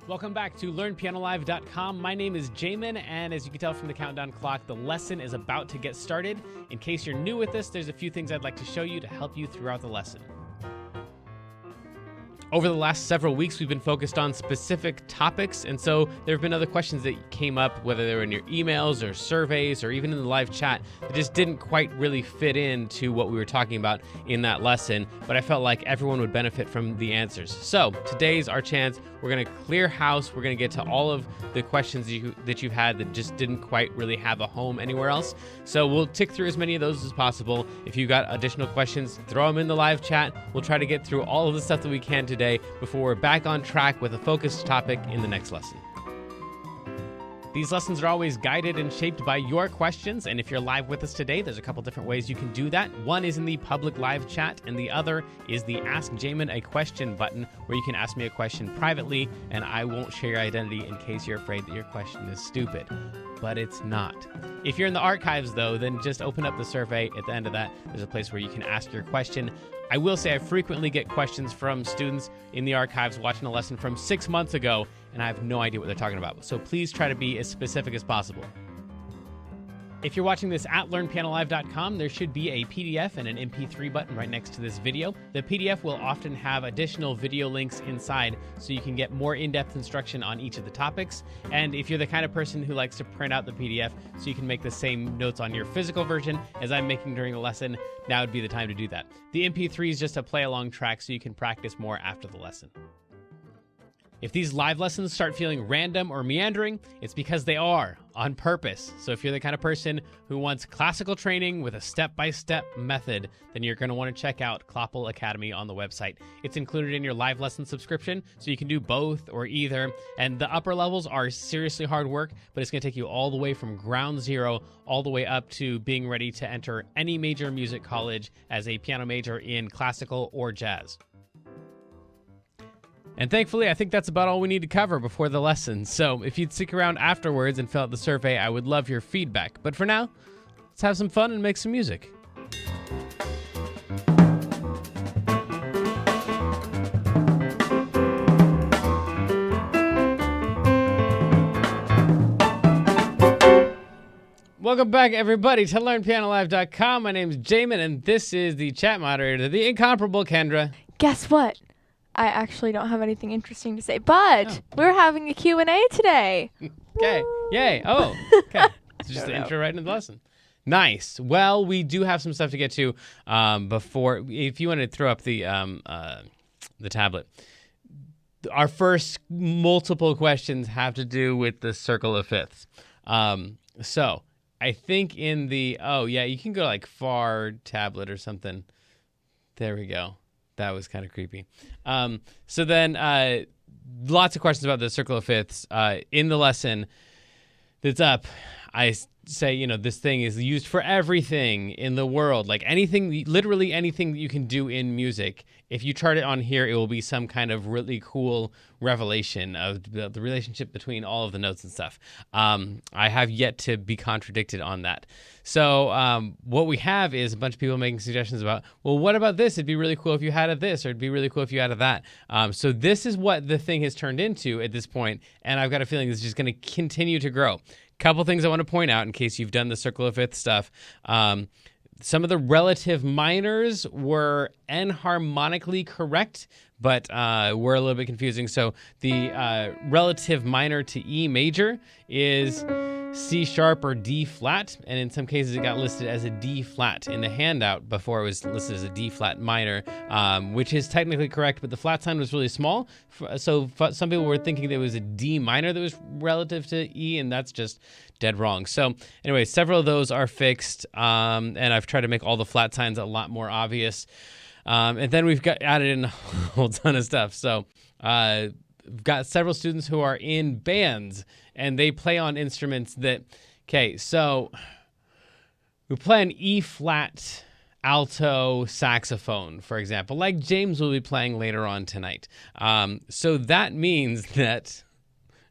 Welcome back to LearnPianoLive.com. My name is Jamin, and as you can tell from the countdown clock, the lesson is about to get started. In case you're new with this, there's a few things I'd like to show you to help you throughout the lesson. Over the last several weeks, we've been focused on specific topics, and so there have been other questions that came up, whether they were in your emails or surveys or even in the live chat, that just didn't quite really fit into what we were talking about in that lesson, but I felt like everyone would benefit from the answers. So today's our chance. We're going to clear house. We're going to get to all of the questions that you've had that just didn't quite really have a home anywhere else. So we'll tick through as many of those as possible. If you got additional questions, throw them in the live chat. We'll try to get through all of the stuff that we can today before we're back on track with a focused topic in the next lesson. These lessons are always guided and shaped by your questions, and if you're live with us today, there's a couple different ways you can do that. One is in the public live chat, and the other is the Ask Jamin a Question button, where you can ask me a question privately, and I won't share your identity in case you're afraid that your question is stupid. But it's not. If you're in the archives, though, then just open up the survey. At the end of that, there's a place where you can ask your question. I will say I frequently get questions from students in the archives watching a lesson from 6 months ago, and I have no idea what they're talking about. So please try to be as specific as possible. If you're watching this at LearnPianoLive.com, there should be a PDF and an MP3 button right next to this video. The PDF will often have additional video links inside, so you can get more in-depth instruction on each of the topics. And if you're the kind of person who likes to print out the PDF so you can make the same notes on your physical version as I'm making during the lesson, now would be the time to do that. The MP3 is just a play-along track so you can practice more after the lesson. If these live lessons start feeling random or meandering, it's because they are, on purpose. So if you're the kind of person who wants classical training with a step-by-step method, then you're going to want to check out Kloppel Academy on the website. It's included in your live lesson subscription, so you can do both or either. And the upper levels are seriously hard work, but it's going to take you all the way from ground zero all the way up to being ready to enter any major music college as a piano major in classical or jazz. And thankfully, I think that's about all we need to cover before the lesson. So if you'd stick around afterwards and fill out the survey, I would love your feedback. But for now, let's have some fun and make some music. Welcome back, everybody, to LearnPianoLive.com. My name is Jamin, and this is the chat moderator, the incomparable Kendra. Guess what? I actually don't have anything interesting to say, but we're having a Q&A today. Okay. Yay. Oh, okay. It's just the intro right into the lesson. Nice. Well, we do have some stuff to get to before. If you want to throw up the tablet. Our first multiple questions have to do with the circle of fifths. So I think in the, you can go like far tablet or something. There we go. That was kind of creepy. So then lots of questions about the circle of fifths. In the lesson that's up, I say, this thing is used for everything in the world. Like anything, literally anything that you can do in music. If you chart it on here, it will be some kind of really cool revelation of the relationship between all of the notes and stuff. I have yet to be contradicted on that. So what we have is a bunch of people making suggestions about, well, what about this? It'd be really cool if you had a this, or it'd be really cool if you had a that. So this is what the thing has turned into at this point, and I've got a feeling it's just going to continue to grow. Couple things I want to point out in case you've done the circle of fifth stuff. Some of the relative minors were enharmonically correct, but were a little bit confusing. So the relative minor to E major is C sharp or D flat, and in some cases it got listed as a D flat in the handout before it was listed as a D flat minor, which is technically correct, but the flat sign was really small, so some people were thinking that it was a D minor that was relative to E, and that's just dead wrong. So anyway, several of those are fixed, and I've tried to make all the flat signs a lot more obvious, and then we've got added in a whole ton of stuff. So we've got several students who are in bands, and they play on instruments that, so we play an E-flat alto saxophone, for example, like James will be playing later on tonight. So that means that,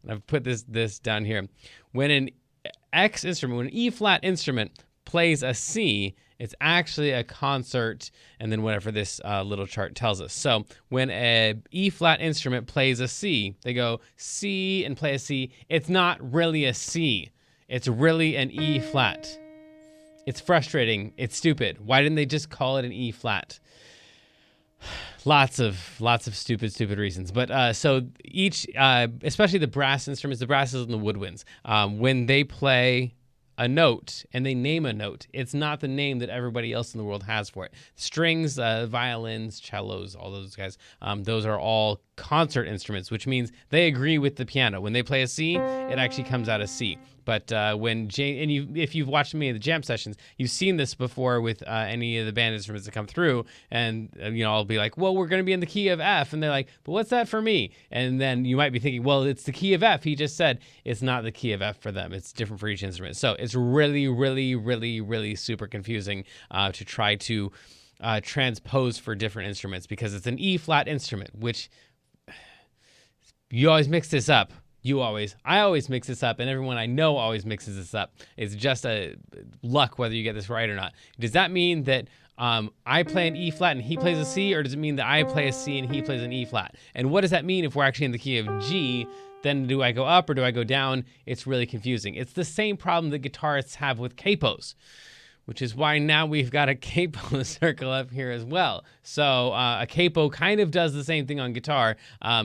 and I've put this down here, when an X instrument, when an E-flat instrument plays a C, It's actually a concert, and then whatever this little chart tells us. So when a E-flat instrument plays a C, they go C and play a C. It's not really a C. It's really an E-flat. It's frustrating. It's stupid. Why didn't they just call it an E-flat? Lots of stupid reasons. But so each, especially the brass instruments, the brasses and the woodwinds, when they play a note and they name a note, it's not the name that everybody else in the world has for it. Strings, violins, cellos, all those guys, those are all concert instruments, which means they agree with the piano. When they play a C, it actually comes out as C. But if you've watched me in the jam sessions, you've seen this before with any of the band instruments that come through, and I'll be like, well, we're going to be in the key of F, and they're like, but what's that for me? And then you might be thinking, well, it's the key of F. He just said it's not the key of F for them. It's different for each instrument. So it's really super confusing to try to transpose for different instruments, because it's an E-flat instrument, which you always mix this up. I always mix this up, and everyone I know always mixes this up. It's just a luck whether you get this right or not. Does that mean that I play an E-flat and he plays a C, or does it mean that I play a C and he plays an E-flat? And what does that mean if we're actually in the key of G? Then do I go up or do I go down? It's really confusing. It's the same problem that guitarists have with capos, which is why now we've got a capo circle up here as well. So a capo kind of does the same thing on guitar.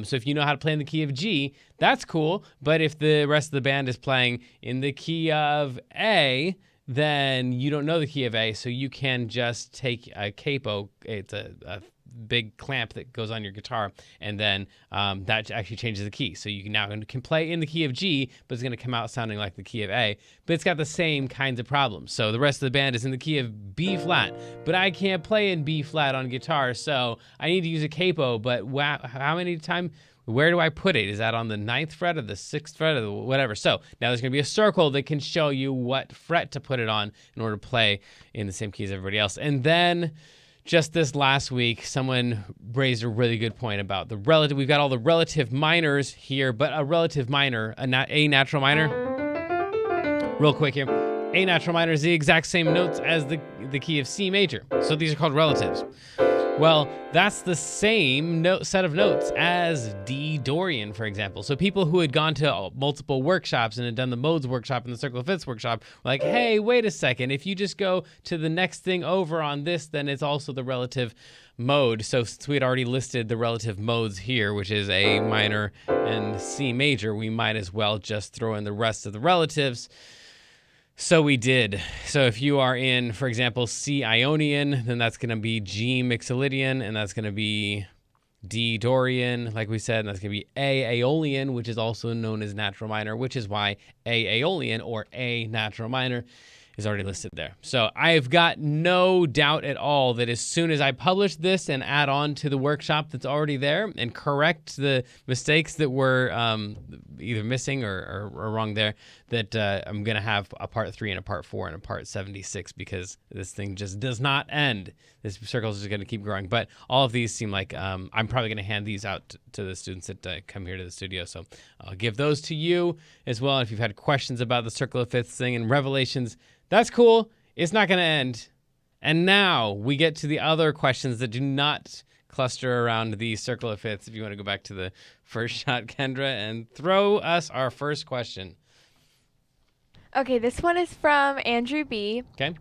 So if you know how to play in the key of G, that's cool. But if the rest of the band is playing in the key of A, then you don't know the key of A, so you can just take a capo. It's a big clamp that goes on your guitar, and then that actually changes the key. So you can play in the key of G, but it's going to come out sounding like the key of A, but it's got the same kinds of problems. So the rest of the band is in the key of B flat, but I can't play in B flat on guitar, so I need to use a capo, but how many times? Where do I put it? Is that on the 9th fret or the 6th fret or whatever? So now there's going to be a circle that can show you what fret to put it on in order to play in the same key as everybody else. And then just this last week, someone raised a really good point about the relative. We've got all the relative minors here, but a relative minor, a natural minor. Real quick here. A natural minor is the exact same notes as the key of C major. So these are called relatives. Well, that's the same set of notes as D Dorian, for example. So people who had gone to multiple workshops and had done the modes workshop and the circle of fifths workshop were like, hey, wait a second. If you just go to the next thing over on this, then it's also the relative mode. So since we had already listed the relative modes here, which is A minor and C major, we might as well just throw in the rest of the relatives. So we did. So if you are in, for example, C Ionian, then that's going to be G Mixolydian, and that's going to be D Dorian, like we said, and that's going to be A Aeolian, which is also known as natural minor, which is why A Aeolian or A natural minor is already listed there. So I've got no doubt at all that as soon as I publish this and add on to the workshop that's already there and correct the mistakes that were either missing or wrong there, that I'm going to have a part 3 and a part 4 and a part 76, because this thing just does not end. This circle is just going to keep growing. But all of these seem like I'm probably going to hand these out to the students that come here to the studio. So I'll give those to you as well. And if you've had questions about the circle of fifths thing and Revelations, that's cool. It's not going to end. And now we get to the other questions that do not cluster around the circle of fifths. If you want to go back to the first shot, Kendra, and throw us our first question. Okay, this one is from Andrew B. Okay.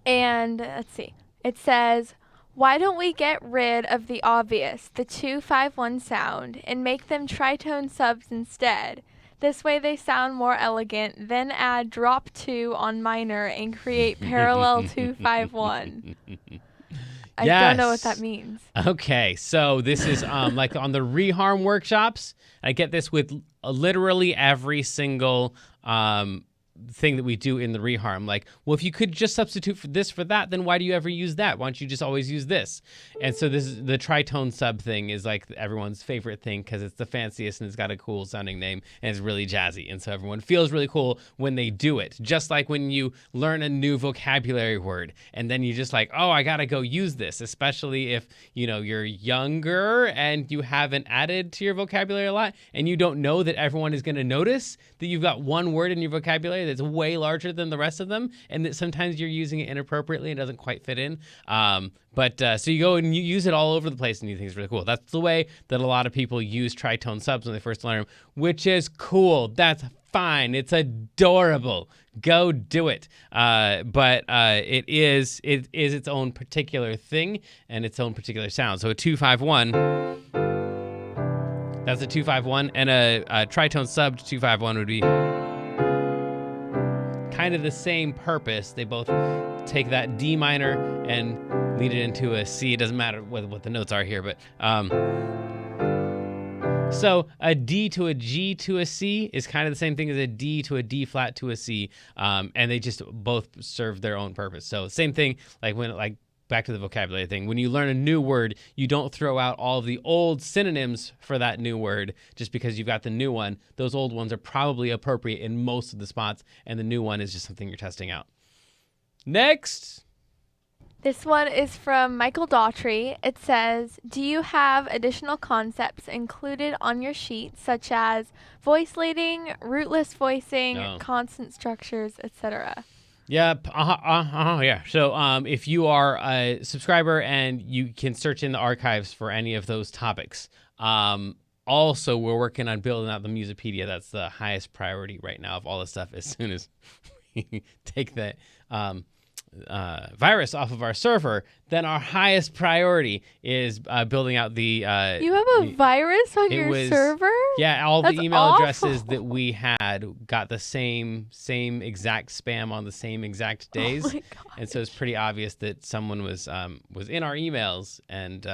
And let's see. It says, why don't we get rid of the obvious, the 2-5-1 sound, and make them tritone subs instead? This way they sound more elegant, then add drop 2 on minor and create parallel 2-5-1. I don't know what that means. Okay, so this is like on the reharm workshops. I get this with literally every single thing that we do in the reharm. Like, well, if you could just substitute for this for that, then why do you ever use that? Why don't you just always use this? And so this is the tritone sub thing is like everyone's favorite thing because it's the fanciest and it's got a cool sounding name and it's really jazzy. And so everyone feels really cool when they do it. Just like when you learn a new vocabulary word and then you just like, oh, I got to go use this, especially if, you know, you're younger and you haven't added to your vocabulary a lot and you don't know that everyone is going to notice that you've got one word in your vocabulary that's way larger than the rest of them, and that sometimes you're using it inappropriately and it doesn't quite fit in. So you go and you use it all over the place, and you think it's really cool. That's the way that a lot of people use tritone subs when they first learn them, which is cool. That's fine. It's adorable. Go do it. But it is its own particular thing and its own particular sound. So a 2-5-1, that's a 2-5-1, and a tritone sub to 2-5-1 would be kind of the same purpose. They both take that D minor and lead it into a C. It doesn't matter what the notes are here, but so a D to a G to a C is kind of the same thing as a D to a D flat to a C, and they just both serve their own purpose. So same thing, like back to the vocabulary thing. When you learn a new word, you don't throw out all of the old synonyms for that new word just because you've got the new one. Those old ones are probably appropriate in most of the spots, and the new one is just something you're testing out. Next. This one is from Michael Daughtry. It says, do you have additional concepts included on your sheet, such as voice leading, rootless voicing, consonant structures, etc.? Yep. Yeah. So if you are a subscriber, and you can search in the archives for any of those topics. Also, we're working on building out the Musicpedia. That's the highest priority right now of all this stuff. As soon as we take that virus off of our server, then our highest priority is building out the... you have a virus on your server? Yeah, all That's the email awful. addresses that we had got the same exact spam on the same exact days. Oh my and so it's pretty obvious that someone was in our emails and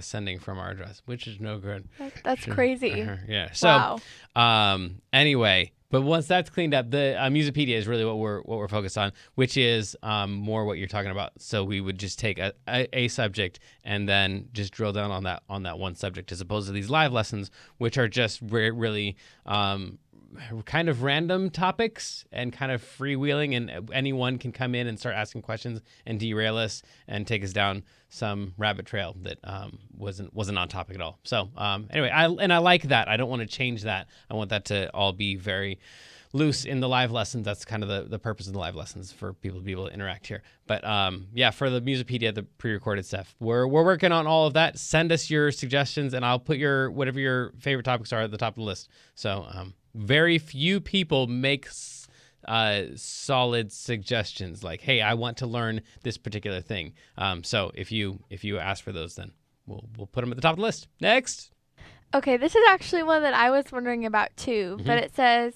sending from our address, which is no good. That's crazy. Yeah. So wow. Anyway, but once that's cleaned up, the Musicpedia is really what we're focused on, which is more what you're talking about. So we would just take a subject and then just drill down on that one subject, as opposed to these live lessons, which are just really kind of random topics and kind of freewheeling, and anyone can come in and start asking questions and derail us and take us down some rabbit trail that wasn't on topic at all. So anyway, I like that. I don't want to change that. I want that to all be very loose in the live lessons. That's kind of the purpose of the live lessons, for people to be able to interact here. But for the Musicpedia, the pre-recorded stuff, we're working on all of that. Send us your suggestions, and I'll put whatever your favorite topics are at the top of the list. So very few people make solid suggestions like, hey, I want to learn this particular thing. So if you ask for those, then we'll put them at the top of the list. Next. Okay, this is actually one that I was wondering about too, but it says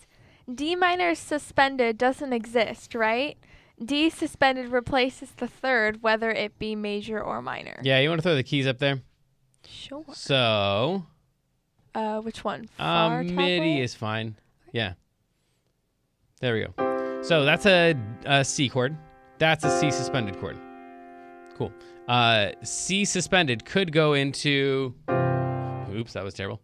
D minor suspended doesn't exist, right? D suspended replaces the third, whether it be major or minor. Yeah, you want to throw the keys up there? Sure. So which one? Far MIDI is fine. Yeah. There we go. So that's a C chord. That's a C suspended chord. Cool. C suspended could go into... Oops, that was terrible.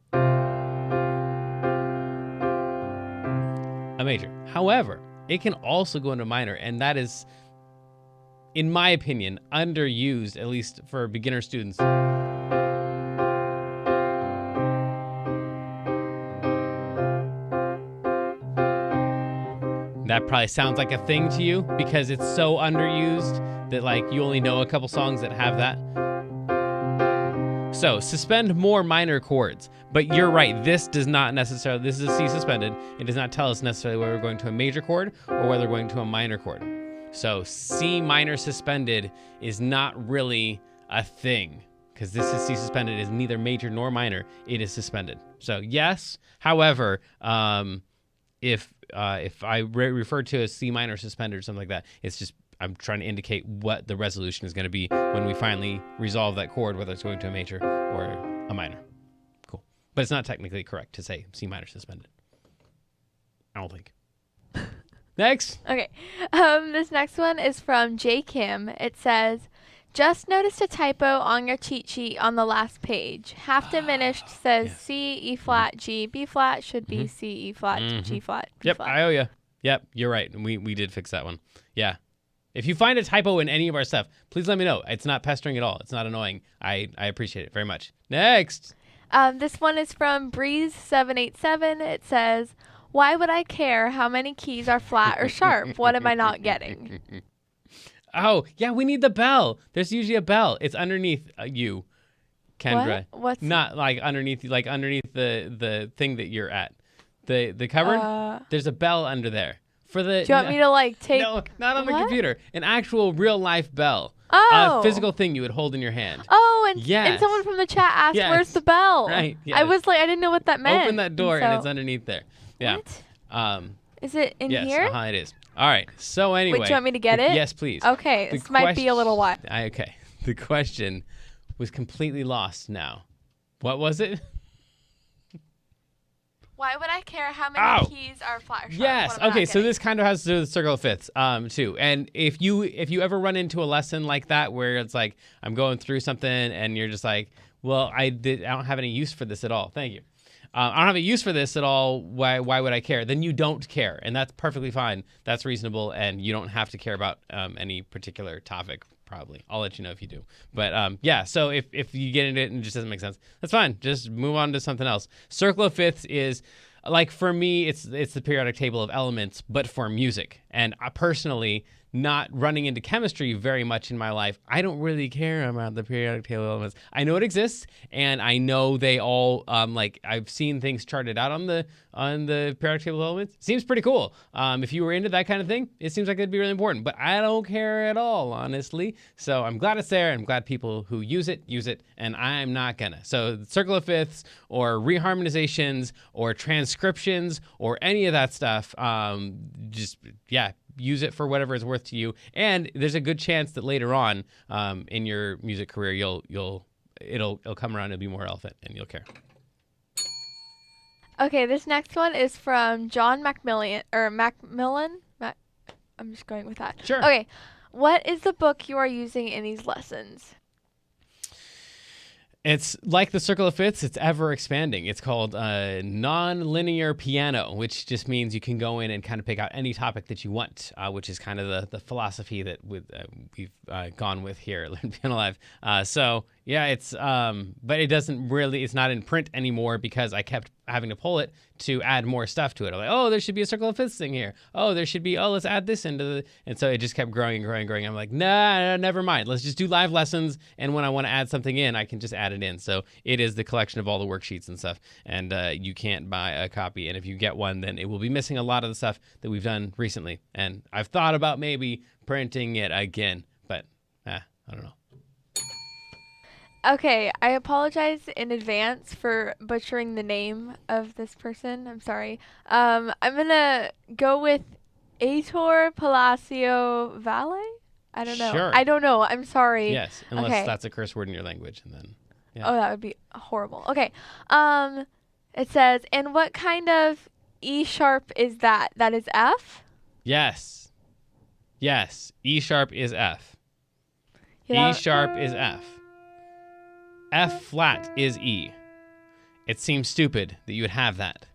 A major. However, it can also go into minor, and that is, in my opinion, underused, at least for beginner students. That probably sounds like a thing to you because it's so underused that you only know a couple songs that have that. So suspend more minor chords, but you're right. This is a C suspended. It does not tell us necessarily whether we're going to a major chord or whether we're going to a minor chord. So C minor suspended is not really a thing because this is C suspended. It is neither major nor minor. It is suspended. So yes, however, if I refer to a C minor suspended or something like that, it's just I'm trying to indicate what the resolution is going to be when we finally resolve that chord, whether it's going to a major or a minor. Cool. But it's not technically correct to say C minor suspended. I don't think. Next. Okay. This next one is from J. Kim. It says, just noticed a typo on your cheat sheet on the last page. Half diminished says C, E flat, G, B flat. Should be C, E flat, G flat, B yep, flat. I owe you. Yep, you're right. We did fix that one. Yeah. If you find a typo in any of our stuff, please let me know. It's not pestering at all. It's not annoying. I appreciate it very much. Next. This one is from Breeze787. It says, Why would I care how many keys are flat or sharp? What am I not getting? Oh, yeah, we need the bell. There's usually a bell. It's underneath you, Kendra. What? What's not like underneath the thing that you're at. The cupboard? There's a bell under there. For the Do you want me to like take No, not on the What? computer. An actual real life bell. Oh. A physical thing you would hold in your hand. Oh, and Yes. someone from the chat asked, Yes. "Where's the bell?" Right, I yes. was like, I didn't know what that meant. Open that door so, and it's underneath there. Yeah. What? Is it in Yes, here? it is. All right. So anyway. Wait, do you want me to get it? Yes, please. Okay, The this might be a little while. Okay. The question was completely lost now. What was it? Why would I care how many Ow. keys are flat or sharp? Yes. What am I not Okay. So getting? this kind of has to do with circle of fifths, too. And if you ever run into a lesson like that where it's like I'm going through something and you're just like, well, I don't have any use for this at all. Thank you. I don't have a use for this at all. Why would I care? Then you don't care, and that's perfectly fine. That's reasonable, and you don't have to care about any particular topic. Probably, I'll let you know if you do. But yeah, so if you get into it and it just doesn't make sense, that's fine. Just move on to something else. Circle of fifths is like for me, it's the periodic table of elements, but for music. And I personally, not running into chemistry very much in my life, I don't really care about the periodic table of elements. I know it exists, and I know they all like I've seen things charted out on the periodic table of elements. Seems pretty cool. If you were into that kind of thing, it seems like it'd be really important. But I don't care at all, honestly. So I'm glad it's there. I'm glad people who use it, and I'm not gonna. So circle of fifths or reharmonizations or transcriptions or any of that stuff, just yeah. Use it for whatever it's worth to you, and there's a good chance that later on in your music career, it'll come around and be more relevant, and you'll care. Okay, this next one is from John Macmillan I'm just going with that. Sure. Okay, what is the book you are using in these lessons? It's like the circle of fifths. It's ever expanding. It's called nonlinear piano, which just means you can go in and kind of pick out any topic that you want, which is kind of the philosophy that we've gone with here at Learn Piano Live. So yeah, it's but it doesn't really. It's not in print anymore because I kept having to pull it to add more stuff to it. I'm like, oh, there should be a circle of fifths thing here. Oh, there should be. Oh, let's add this into the. And so it just kept growing and growing and growing. I'm like, nah, never mind. Let's just do live lessons. And when I want to add something in, I can just add it in. So it is the collection of all the worksheets and stuff. And you can't buy a copy. And if you get one, then it will be missing a lot of the stuff that we've done recently. And I've thought about maybe printing it again, but I don't know. Okay, I apologize in advance for butchering the name of this person. I'm sorry. I'm gonna go with Aitor Palacio Valle. I don't know. Sure. I don't know. I'm sorry. Yes, unless Okay. that's a curse word in your language, and then yeah. Oh, that would be horrible. Okay. It says, and what kind of E sharp is that? That is F? Yes. E sharp is F. Yeah. E sharp is F. F flat is E. It seems stupid that you would have that.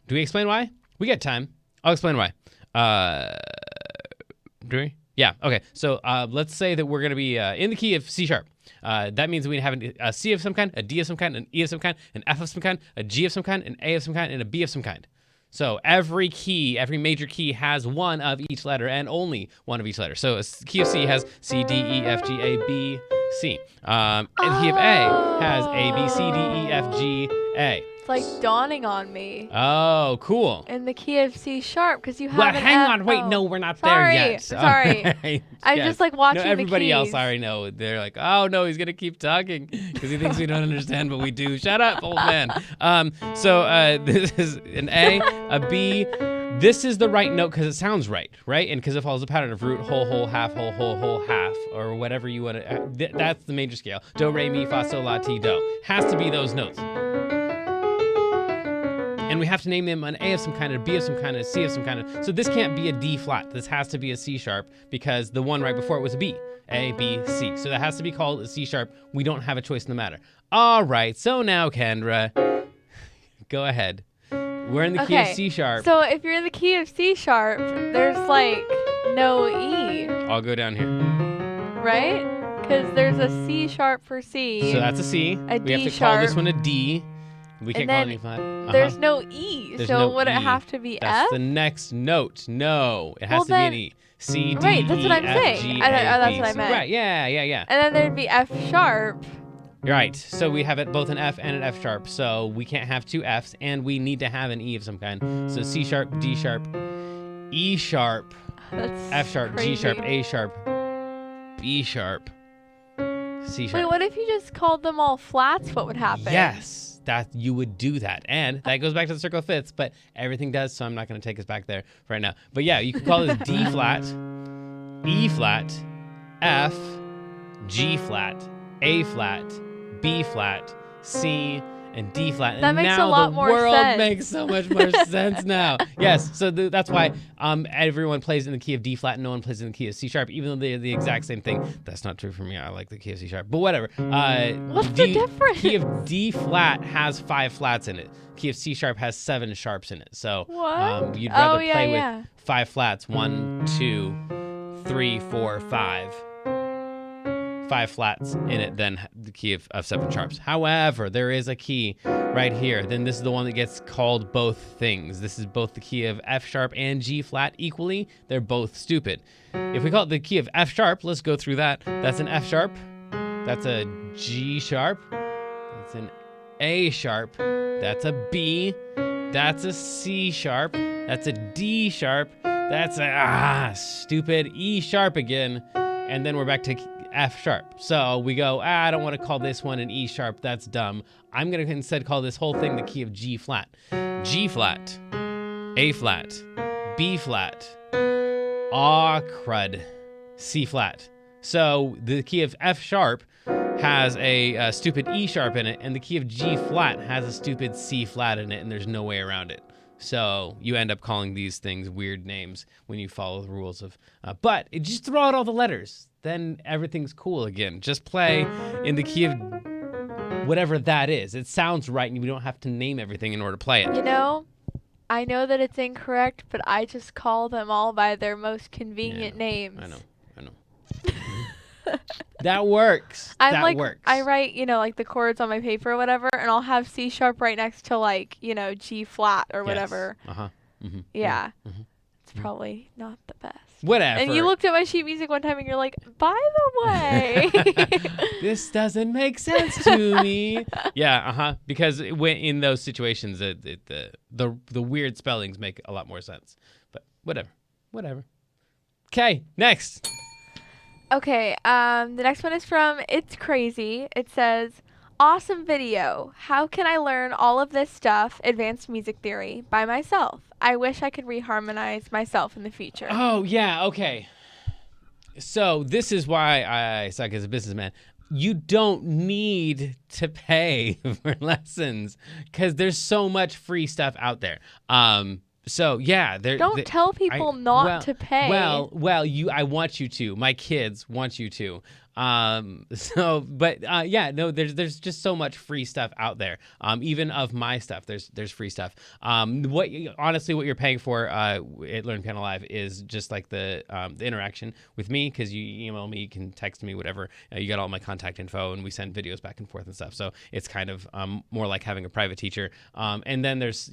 Do we explain why? We got time. I'll explain why. Do we? Yeah. Okay. So let's say that we're going to be in the key of C sharp. That means we have a C of some kind, a D of some kind, an E of some kind, an F of some kind, a G of some kind, an A of some kind, and a B of some kind. So every key, every major key has one of each letter and only one of each letter. So a key of C has C, D, E, F, G, A, B, C. And key of A has A, B, C, D, E, F, G, A. It's like dawning on me. Oh, cool. In the key of C sharp, because you have Well, an hang F. on. Wait, Oh. no, we're not Sorry, there yet. sorry. Right. I'm Yes. just like watching No, everybody the keys. else already know. They're like, oh, no, he's going to keep talking because he thinks we don't understand, but we do. Shut up, old man. So this is an A, a B. This is the right note because it sounds right? And because it follows the pattern of root, whole, half, whole, half, or whatever you want to. That's the major scale. Do, re, mi, fa, sol, la, ti, do. Has to be those notes. And we have to name them an A of some kind, a B of some kind, a C of some kind. So this can't be a D flat. This has to be a C sharp because the one right before it was a B. A, B, C. So that has to be called a C sharp. We don't have a choice in the matter. All right. So now, Kendra, go ahead. We're in the key of C sharp. So if you're in the key of C sharp, there's like no E, I'll go down here. right? Because there's a C sharp for C. So that's a C. A we have D to call this sharp. one a D. We can't call it an E flat. There's no E, There's so no would it E. have to be That's F? the next note. No, it has to be an E. C, D, right, that's what I'm F, saying. G, That's A, what I B, C. meant. Right, yeah. And then there'd be F sharp. Right, so we have it both an F and an F sharp, so we can't have two Fs, and we need to have an E of some kind. So C sharp, D sharp, E sharp, That's F sharp, crazy. G sharp, A sharp, B sharp, C sharp. Wait, what if you just called them all flats? What would happen? Yes, that you would do that. And that goes back to the circle of fifths, but everything does, so I'm not going to take us back there right now. But yeah, you can call this D flat, E flat, F, G flat, A flat, B flat, C, and D flat. That and makes now a lot the more world sense. makes so much more sense now. Yes, so that's why everyone plays in the key of D flat and no one plays in the key of C sharp, even though they're the exact same thing. That's not true for me. I like the key of C sharp, but whatever. What's the difference? Key of D flat has 5 flats in it. Key of C sharp has 7 sharps in it. So What? you'd rather play yeah. with 5 flats. 1, 2, 3, 4, 5. 5 flats in it than the key of 7 sharps. However, there is a key right here. Then this is the one that gets called both things. This is both the key of F sharp and G flat equally. They're both stupid. If we call it the key of F sharp, let's go through that. That's an F sharp. That's a G sharp. That's an A sharp. That's a B. That's a C sharp. That's a D sharp. That's a stupid E sharp again. And then we're back to F sharp. So we go, I don't want to call this one an E sharp. That's dumb. I'm going to instead call this whole thing the key of G flat. G flat, A flat, B flat, aw crud, C flat. So the key of F sharp has a stupid E sharp in it, and the key of G flat has a stupid C flat in it, and there's no way around it. So you end up calling these things weird names when you follow the rules of, but just throw out all the letters. Then everything's cool again. Just play in the key of whatever that is. It sounds right, and we don't have to name everything in order to play it. You know, I know that it's incorrect, but I just call them all by their most convenient names. I know. That works. That works. I write, like the chords on my paper or whatever, and I'll have C sharp right next to G flat or whatever. Yes. Mm-hmm. Yeah. Mm-hmm. It's probably not the best. Whatever. And you looked at my sheet music one time and you're like, by the way. This doesn't make sense to me. Yeah, because when in those situations, the weird spellings make a lot more sense. But whatever. Okay, next. Okay, the next one is from It's Crazy. It says, awesome video. How can I learn all of this stuff, advanced music theory, by myself? I wish I could reharmonize myself in the future. Oh, yeah, okay. So this is why I suck as a businessman. You don't need to pay for lessons because there's so much free stuff out there. So yeah, don't tell people not to pay. Well, I want you to. My kids want you to. There's just so much free stuff out there. Even of my stuff, there's free stuff. What you're paying for at Learn Piano Live is just like the interaction with me, because you email me, you can text me, whatever. You got all my contact info, and we send videos back and forth and stuff. So it's kind of more like having a private teacher. And then there's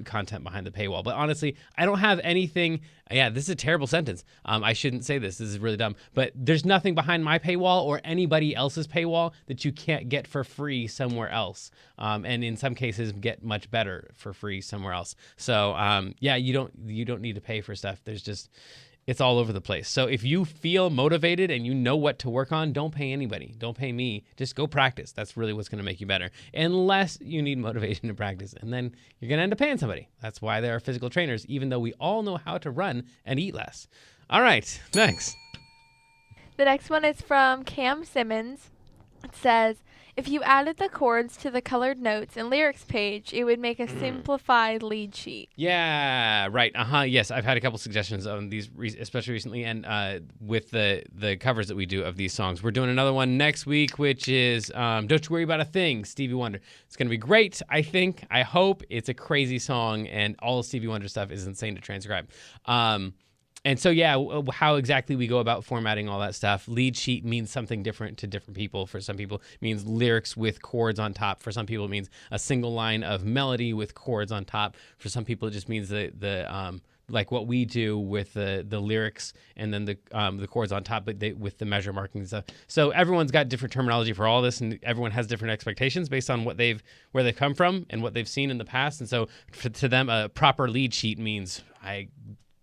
content behind the paywall. But honestly, I don't have anything. Yeah, this is a terrible sentence. I shouldn't say this. This is really dumb. But there's nothing behind my paywall or anybody else's paywall that you can't get for free somewhere else. And in some cases, get much better for free somewhere else. So you don't need to pay for stuff. It's all over the place. So if you feel motivated and you know what to work on, don't pay anybody. Don't pay me. Just go practice. That's really what's going to make you better. Unless you need motivation to practice. And then you're going to end up paying somebody. That's why there are physical trainers, even though we all know how to run and eat less. All right, next. The next one is from Cam Simmons. It says, if you added the chords to the colored notes and lyrics page, it would make a simplified lead sheet. Yeah, right. Yes, I've had a couple suggestions on these, especially recently, and with the covers that we do of these songs. We're doing another one next week, which is Don't You Worry About a Thing, Stevie Wonder. It's going to be great, I think. I hope. It's a crazy song, and all of Stevie Wonder stuff is insane to transcribe. And so, yeah, how exactly we go about formatting all that stuff. Lead sheet means something different to different people. For some people, it means lyrics with chords on top. For some people, it means a single line of melody with chords on top. For some people, it just means the like what we do with the lyrics and then the chords on top, but with the measure marking and stuff. So everyone's got different terminology for all this, and everyone has different expectations based on where they've come from and what they've seen in the past. And so to them, a proper lead sheet means I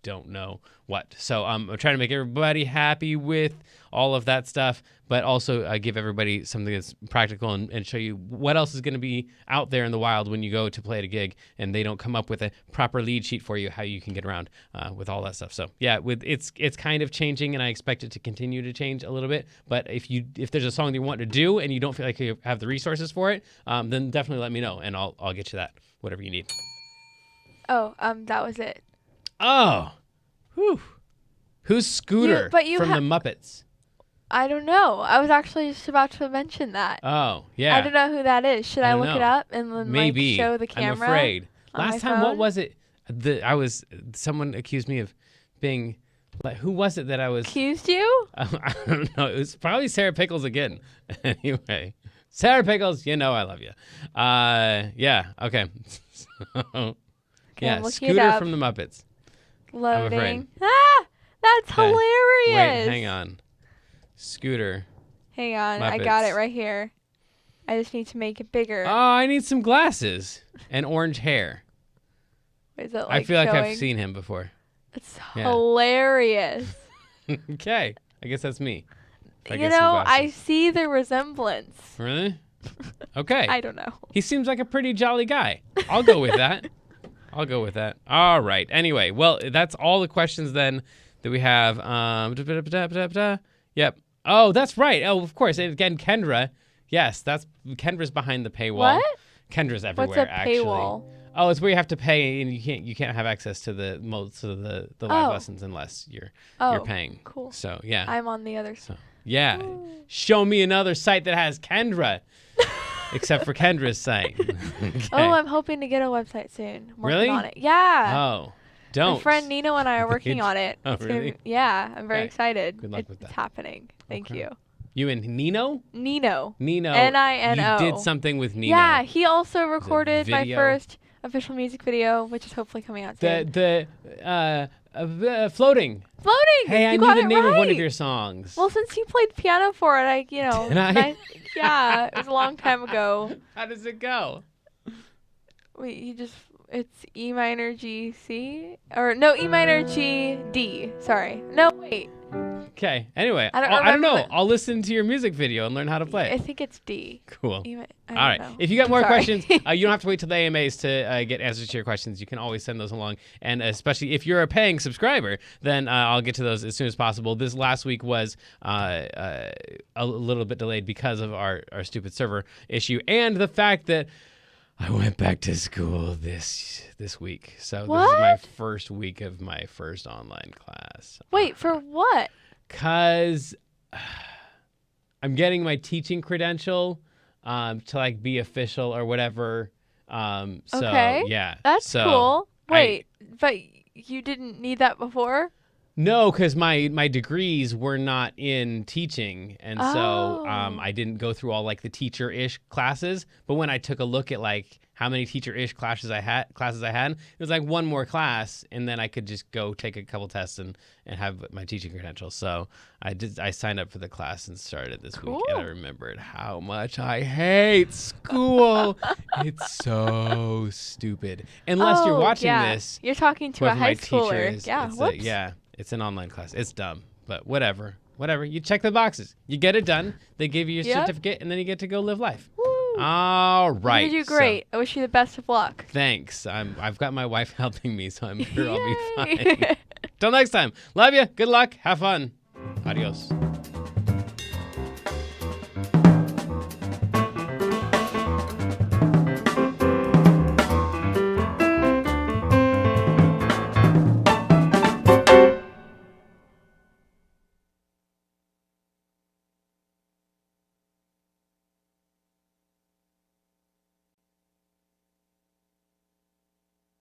don't know what. So I'm trying to make everybody happy with all of that stuff, but also give everybody something that's practical and show you what else is going to be out there in the wild when you go to play at a gig and they don't come up with a proper lead sheet for you, how you can get around with all that stuff. So yeah, it's kind of changing, and I expect it to continue to change a little bit. But if there's a song that you want to do and you don't feel like you have the resources for it, then definitely let me know, and I'll get you that, whatever you need. Oh, that was it. Oh, whew. Who's Scooter from the Muppets? I don't know. I was actually just about to mention that. Oh, yeah. I don't know who that is. Should I look it up and then maybe show the camera? I'm afraid. Last time, phone? what was it? Someone accused me of being. Who was it that I was? Accused you? I don't know. It was probably Sarah Pickles again. Anyway, Sarah Pickles, you know I love you. Yeah. Okay. Yeah, Scooter from the Muppets. Loading. Ah, that's hilarious. Wait, hang on. Scooter. Hang on, Muppets. I got it right here. I just need to make it bigger. Oh, I need some glasses and orange hair. Is it I feel like I've seen him before. It's hilarious. Okay, I guess that's me. I see the resemblance. Really? Okay. I don't know. He seems like a pretty jolly guy. I'll go with that. All right. Anyway, well, that's all the questions then that we have. Yep. Oh, that's right. Oh, of course. And again, Kendra. Yes, Kendra's behind the paywall. What? Kendra's everywhere. What's a actually. paywall? Oh, it's where you have to pay, and you can't have access to the most of the live lessons unless you're paying. Cool. So yeah. I'm on the other side. Yeah. Ooh. Show me another site that has Kendra. Except for Kendra's site. Okay. Oh, I'm hoping to get a website soon. I'm really? working on it. Yeah. Oh, don't. My friend Nino and I are working on it. Oh, really? Yeah, I'm very excited. Good luck with that. It's happening. Thank you. You and Nino? Nino. Nino. Nino. You did something with Nino. Yeah, he also recorded my first official music video, which is hopefully coming out soon. Floating. Floating. Hey, I knew the name of one of your songs. Well, since you played piano for it, Did I? Yeah, it was a long time ago. How does it go? Wait, it's E minor G C, or no, E minor G D. Sorry, no, wait. Okay. Anyway, I don't know. I'll listen to your music video and learn how to play. I think it's D. Cool. All right. Know. If you got more questions, you don't have to wait till the AMAs to get answers to your questions. You can always send those along. And especially if you're a paying subscriber, then I'll get to those as soon as possible. This last week was a little bit delayed because of our stupid server issue and the fact that I went back to school this week. So what? This is my first week of my first online class. Wait, for what? Because I'm getting my teaching credential to be official or whatever. Okay. Yeah. That's cool. Wait, but you didn't need that before? No, because my degrees were not in teaching, and so I didn't go through all the teacher-ish classes. But when I took a look at how many teacher-ish classes I had, it was one more class, and then I could just go take a couple tests and have my teaching credentials. So I signed up for the class and started this week, and I remembered how much I hate school. It's so stupid. Unless you're watching this, you're talking to a high schooler. Yeah. It's an online class. It's dumb, but whatever. You check the boxes. You get it done. They give you your certificate, and then you get to go live life. Woo. All right. You do great. I wish you the best of luck. Thanks. I've got my wife helping me, so I'm sure I'll be fine. Till next time. Love you. Good luck. Have fun. Adios.